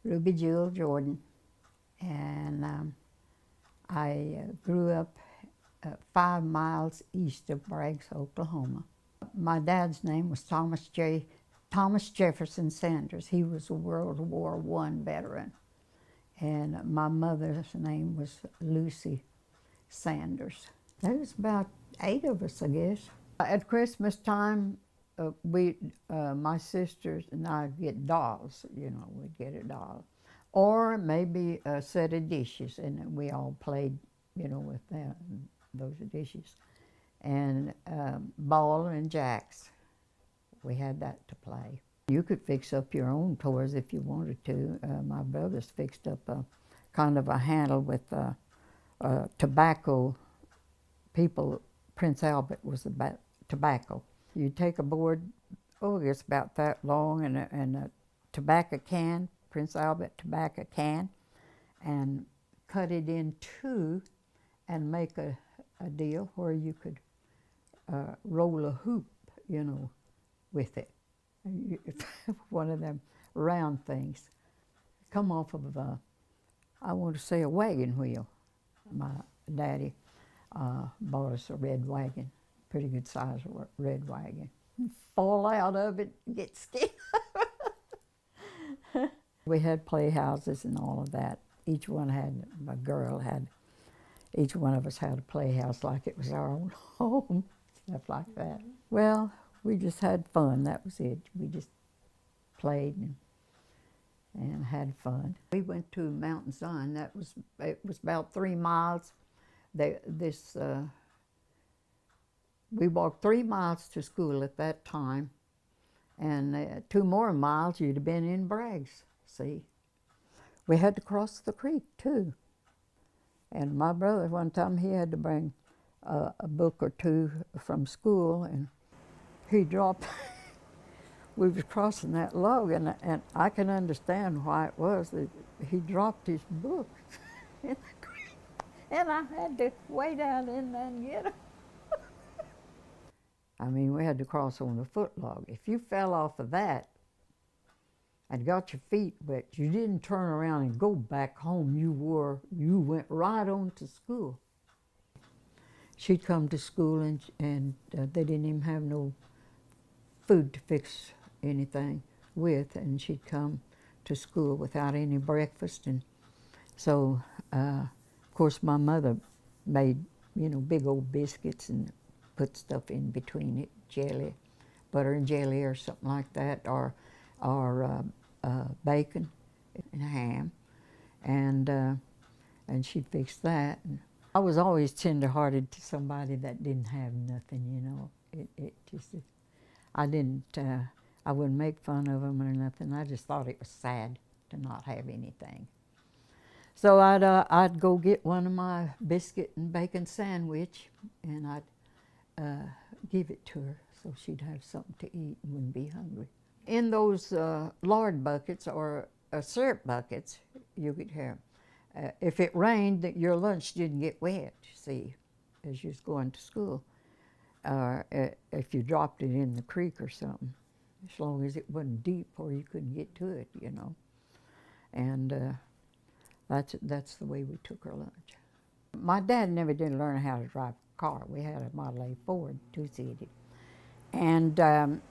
Ruby Jewel Jordan, and I grew up 5 miles east of Braggs, Oklahoma. My dad's name was Thomas Jefferson Sanders. He was a World War I veteran. And my mother's name was Lucy Sanders. There was about 8 of us, I guess. At Christmas time, my sisters and I'd get dolls, we'd get a doll. Or maybe a set of dishes, and we all played, with those dishes. And ball and jacks, we had that to play. You could fix up your own toys if you wanted to. My brothers fixed up a kind of a handle with tobacco. Prince Albert was about tobacco. You take a board, it's about that long, and a tobacco can, Prince Albert tobacco can, and cut it in two and make a deal where you could roll a hoop, with it. One of them round things. Come off of, I want to say, a wagon wheel. My daddy bought us a red wagon, pretty good size red wagon. Fall out of it, get scared. We had playhouses and all of that. Each one each one of us had a playhouse like it was our own home, stuff like that. Well, we just had fun, that was it. We just played and had fun. We went to Mount Zion. It was about 3 miles. We walked 3 miles to school at that time, and 2 more miles you'd have been in Braggs, see. We had to cross the creek too. And my brother, one time, he had to bring a book or two from school, and he dropped, we was crossing that log, and I can understand why it was that he dropped his book in the creek, and I had to wade out in there and get him. I mean, we had to cross on the foot log. If you fell off of that and got your feet wet, you didn't turn around and go back home. You went right on to school. She'd come to school, and they didn't even have no food to fix anything with, and she'd come to school without any breakfast. And so, of course, my mother made, big old biscuits and put stuff in between it, jelly, butter and jelly or something like that, or bacon and ham, and she'd fix that. And I was always tender-hearted to somebody that didn't have nothing, It just, I wouldn't make fun of them or nothing. I just thought it was sad to not have anything. So I'd go get one of my biscuit and bacon sandwich, and I'd give it to her so she'd have something to eat and wouldn't be hungry. In those lard buckets or syrup buckets, you could have, if it rained, that your lunch didn't get wet, see, as you was going to school. If you dropped it in the creek or something, as long as it wasn't deep or you couldn't get to it, And that's the way we took our lunch. My dad never did learn how to drive a car. We had a Model A Ford, 2-seated. And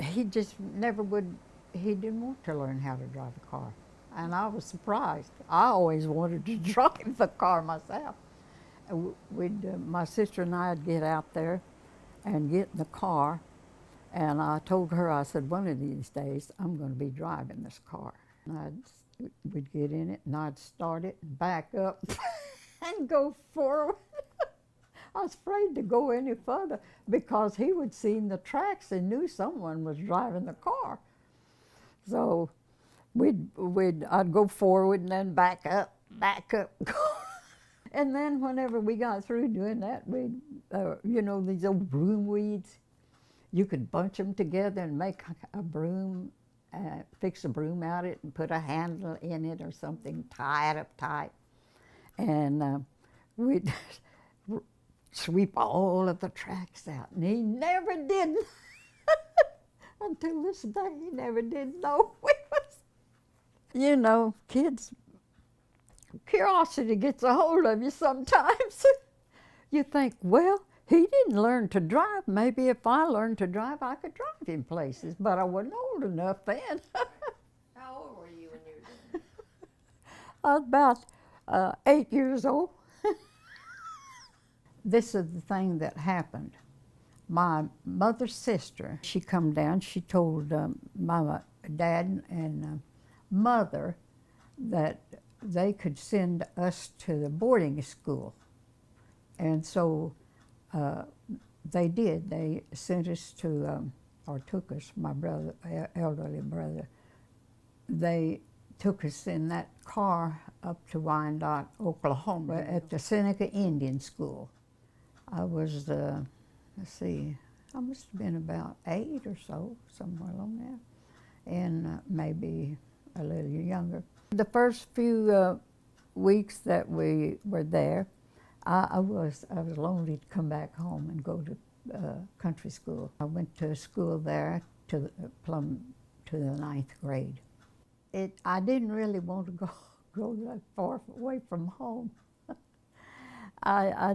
he just never would, he didn't want to learn how to drive a car. And I was surprised. I always wanted to drive the car myself. My sister and I'd get out there and get in the car, and I told her, I said, one of these days I'm going to be driving this car. And we'd get in it, and I'd start it and back up and go forward. I was afraid to go any further because he would seen the tracks and knew someone was driving the car. So I'd go forward and then back up. And then whenever we got through doing that, we'd, these old broom weeds, you could bunch them together and make a broom, fix a broom out of it and put a handle in it or something, tie it up tight. And we'd sweep all of the tracks out. And he never did, until this day, he never did know we was You know, kids, curiosity gets a hold of you sometimes. You think, well, he didn't learn to drive. Maybe if I learned to drive, I could drive him places, but I wasn't old enough then. How old were you when you were doing I was about 8 years old. This is the thing that happened. My mother's sister, she come down, she told my dad and mother that they could send us to the boarding school. And so they did. They sent us to, or took us, my brother, elderly brother, they took us in that car up to Wyandotte, Oklahoma, at the Seneca Indian School. I was, let's see, I must have been about 8 or so, somewhere along there, and maybe a little younger. The first few weeks that we were there, I was lonely to come back home and go to country school. I went to school there to the 9th grade. I didn't really want to go that far away from home. I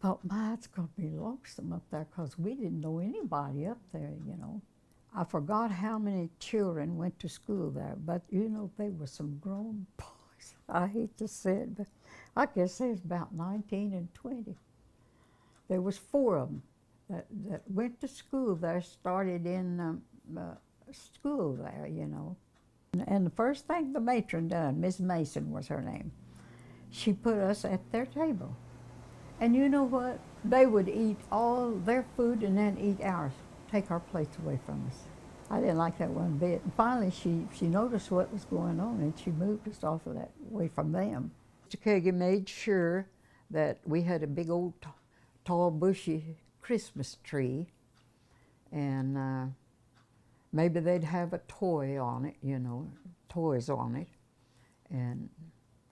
thought, my, it's going to be lonesome up there because we didn't know anybody up there, you know. I forgot how many children went to school there, but you know, they were some grown boys. I hate to say it, but I guess they was about 19 and 20. There was 4 of them that went to school there, started in school there, you know. And the first thing the matron done, Miss Mason was her name, she put us at their table. And you know what? They would eat all their food and then eat ours, take our plates away from us. I didn't like that one bit. And finally, she noticed what was going on, and she moved us off of that, away from them. Mr. Cherokee made sure that we had a big old tall bushy Christmas tree, and maybe they'd have a toy on it, you know, toys on it, and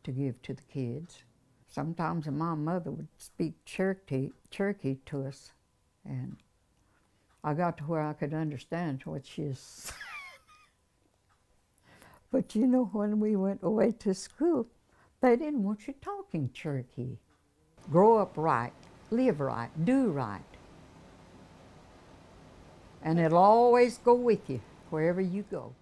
to give to the kids. Sometimes my mother would speak Cherokee to us, and I got to where I could understand what she was saying. But you know, when we went away to school, they didn't want you talking Cherokee. Grow up right, live right, do right. And it'll always go with you wherever you go.